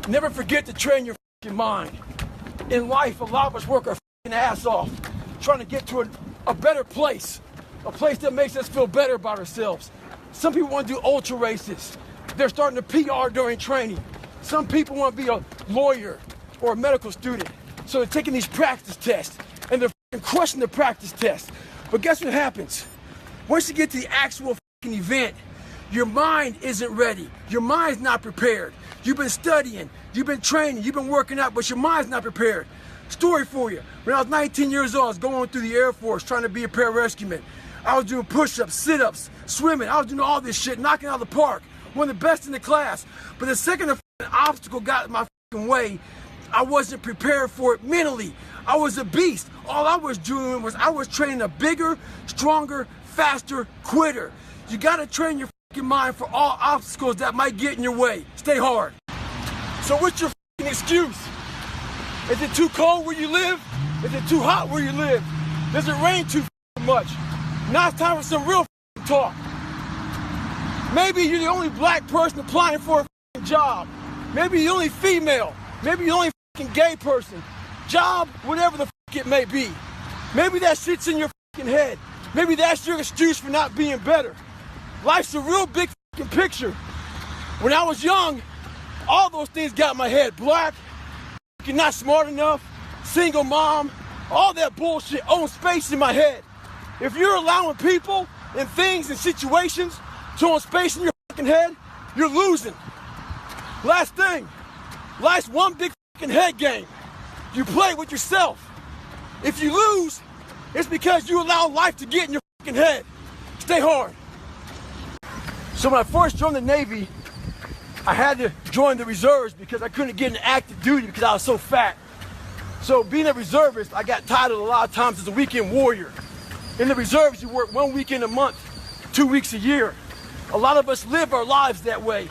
Never forget to train your mind. In life, a lot of us work our ass off trying to get to a better place, a place that makes us feel better about ourselves. Some people want to do ultra races. They're starting to PR during training. Some people want to be a lawyer or a medical student. So they're taking these practice tests and they're crushing the practice tests. But guess what happens? Once you get to the actual event, your mind isn't ready. Your mind's not prepared. You've been studying, you've been training, you've been working out, but your mind's not prepared. Story for you. When I was 19 years old, I was going through the Air Force trying to be a pararescueman. I was doing push-ups, sit-ups, swimming. I was doing all this shit, knocking out of the park. One of the best in the class. But the second an obstacle got in my way, I wasn't prepared for it mentally. I was a beast. All I was doing was I was training a bigger, stronger, faster quitter. You gotta train your mind for all obstacles that might get in your way. Stay hard. So what's your excuse? Is it too cold where you live? Is it too hot where you live? Does it rain too much? Now it's time for some real talk. Maybe you're the only black person applying for a job. Maybe you're the only female. Maybe you're the only gay person. Job, whatever the it may be. Maybe that shit's in your head. Maybe that's your excuse for not being better. Life's a real big picture. When I was young, all those things got in my head. Black, not smart enough, single mom, all that bullshit owns space in my head. If you're allowing people and things and situations to own space in your head, you're losing. Last thing, life's one big head game. You play with yourself. If you lose, it's because you allow life to get in your head. Stay hard. So when I first joined the Navy, I had to join the reserves because I couldn't get into active duty because I was so fat. So being a reservist, I got titled a lot of times as a weekend warrior. In the reserves, you work 1 weekend a month, 2 weeks a year. A lot of us live our lives that way.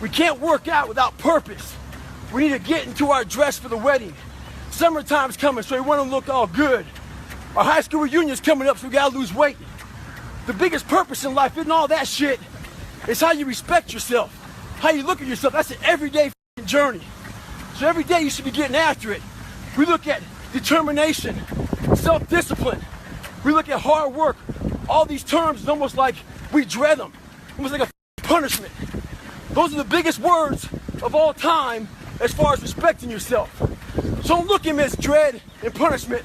We can't work out without purpose. We need to get into our dress for the wedding. Summertime's coming, so we want to look all good. Our high school reunion's coming up, so we gotta lose weight. The biggest purpose in life isn't all that shit. It's how you respect yourself, how you look at yourself. That's an everyday journey. So every day you should be getting after it. We look at determination, self-discipline. We look at hard work. All these terms is almost like we dread them, almost like a punishment. Those are the biggest words of all time as far as respecting yourself. So don't look at them as dread and punishment.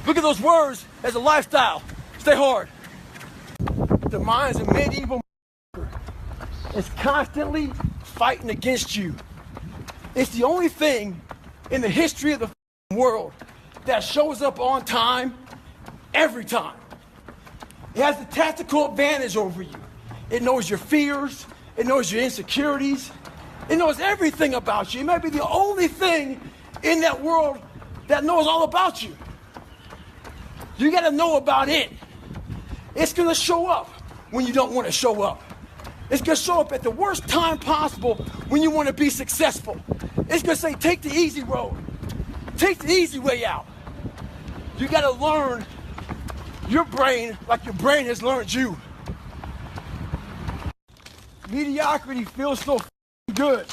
Look at those words as a lifestyle. Stay hard. The mind's a medieval. It's constantly fighting against you. It's the only thing in the history of the world that shows up on time every time. It has the tactical advantage over you. It knows your fears. It knows your insecurities. It knows everything about you. It might be the only thing in that world that knows all about you. You got to know about it. It's going to show up when you don't want to show up. It's going to show up at the worst time possible when you want to be successful. It's going to say, take the easy road. Take the easy way out. You got to learn your brain like your brain has learned you. Mediocrity feels so good.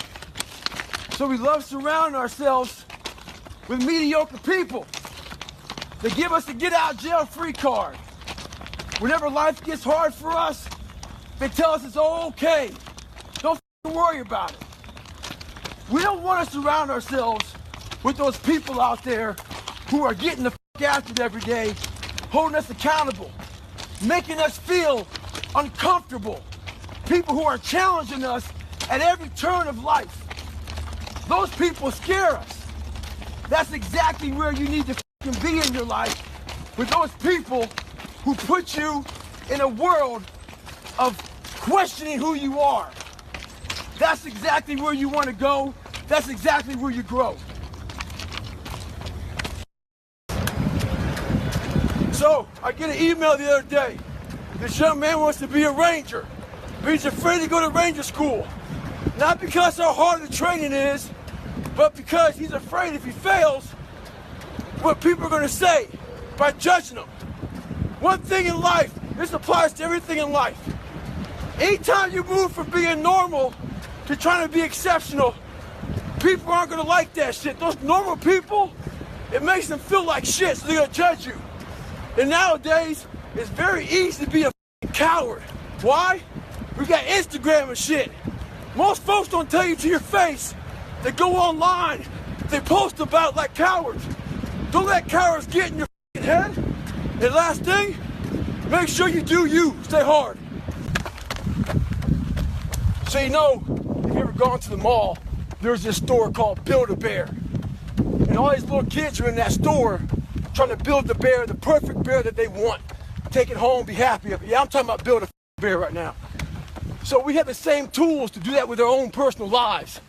So we love surrounding ourselves with mediocre people. They give us a get out jail free card. Whenever life gets hard for us, they tell us it's all okay. Don't worry about it. We don't want to surround ourselves with those people out there who are getting the after it every day, holding us accountable, making us feel uncomfortable. People who are challenging us at every turn of life. Those people scare us. That's exactly where you need to be in your life, with those people who put you in a world of questioning who you are. That's exactly where you want to go. That's exactly where you grow. So, I get an email the other day. This young man wants to be a ranger, but he's afraid to go to ranger school. Not because how hard the training is, but because he's afraid if he fails, what people are going to say by judging him. One thing in life, this applies to everything in life. Anytime you move from being normal to trying to be exceptional, People aren't gonna like that shit. Those normal people, it makes them feel like shit, so they're gonna judge you. And nowadays, it's very easy to be a coward. Why? We got Instagram and shit. Most folks don't tell you to your face. They go online, they post about like cowards. Don't let cowards get in your head. And last thing, make sure you do you. Stay hard. So you know, if you ever gone to the mall, there's this store called Build-A-Bear. And all these little kids are in that store trying to build the bear, the perfect bear that they want. Take it home, be happy of it. Yeah, I'm talking about Build-A-Bear right now. So we have the same tools to do that with our own personal lives.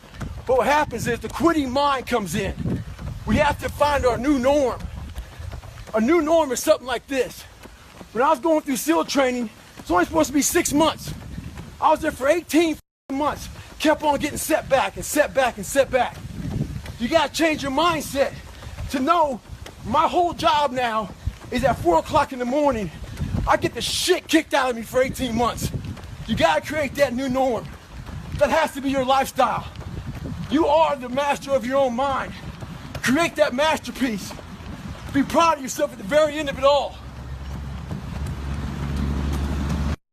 But what happens is the quitting mind comes in. We have to find our new norm. A new norm is something like this. When I was going through SEAL training, it's only supposed to be 6 months. I was there for 18 months. Kept on getting set back and set back and set back. You gotta change your mindset to know my whole job now is at 4 o'clock in the morning. I get the shit kicked out of me for 18 months. You gotta create that new norm. That has to be your lifestyle. You are the master of your own mind. Create that masterpiece. Be proud of yourself at the very end of it all.